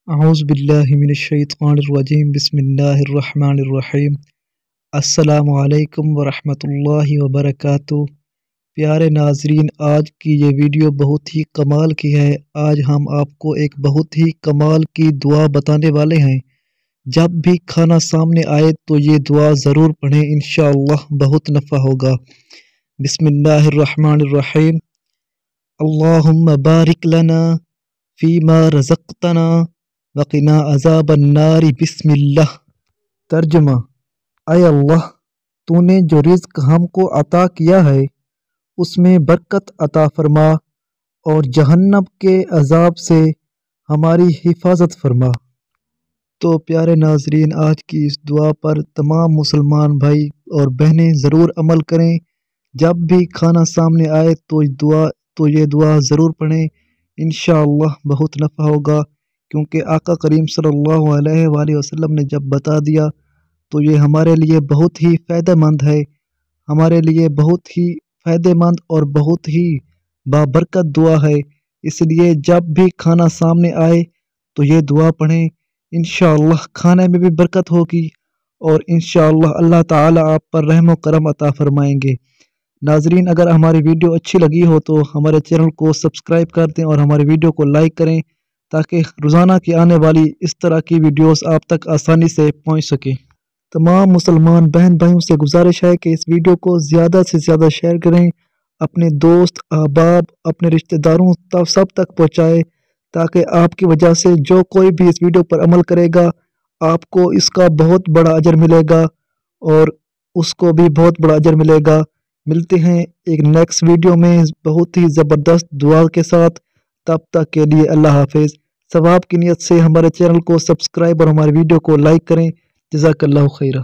اعوذ باللہ من الشیطان الرجیم بسم اللہ الرحمن الرحیم۔ السلام علیکم ورحمۃ اللہ وبرکاتہ۔ پیارے ناظرین، آج کی یہ ویڈیو بہت ہی کمال کی ہے۔ آج ہم آپ کو ایک بہت ہی کمال کی دعا بتانے والے ہیں۔ جب بھی کھانا سامنے آئے تو یہ دعا ضرور پڑھیں، انشاءاللہ بہت نفع ہوگا۔ بسم اللہ الرحمن الرحیم۔ اللہم بارک لنا فیما رزقتنا وقنا عذاب النار بسم اللہ۔ ترجمہ: اے اللہ، تو نے جو رزق ہم کو عطا کیا ہے اس میں برکت عطا فرما اور جہنم کے عذاب سے ہماری حفاظت فرما۔ تو پیارے ناظرین، آج کی اس دعا پر تمام مسلمان بھائی اور بہنیں ضرور عمل کریں۔ جب بھی کھانا سامنے آئے تو یہ دعا ضرور پڑھیں، انشاءاللہ بہت نفع ہوگا، کیونکہ آقا کریم صلی اللہ علیہ وآلہ وسلم نے جب بتا دیا تو یہ ہمارے لیے بہت ہی فائدہ مند ہے، ہمارے لیے بہت ہی فائدہ مند اور بہت ہی بابرکت دعا ہے۔ اس لیے جب بھی کھانا سامنے آئے تو یہ دعا پڑھیں، انشاءاللہ کھانے میں بھی برکت ہوگی اور انشاءاللہ اللہ تعالی آپ پر رحم و کرم عطا فرمائیں گے۔ ناظرین، اگر ہماری ویڈیو اچھی لگی ہو تو ہمارے چینل کو سبسکرائب کر دیں اور ہماری ویڈیو کو لائک کریں، تاکہ روزانہ کی آنے والی اس طرح کی ویڈیوز آپ تک آسانی سے پہنچ سکیں۔ تمام مسلمان بہن بھائیوں سے گزارش ہے کہ اس ویڈیو کو زیادہ سے زیادہ شیئر کریں، اپنے دوست احباب اپنے رشتہ داروں سب تک پہنچائے، تاکہ آپ کی وجہ سے جو کوئی بھی اس ویڈیو پر عمل کرے گا آپ کو اس کا بہت بڑا اجر ملے گا اور اس کو بھی بہت بڑا اجر ملے گا۔ ملتے ہیں ایک نیکسٹ ویڈیو میں بہت ہی زبردست دعا کے ساتھ، تب تک کے لیے اللہ حافظ۔ ثواب کی نیت سے ہمارے چینل کو سبسکرائب اور ہماری ویڈیو کو لائک کریں۔ جزاک اللہ خیرہ۔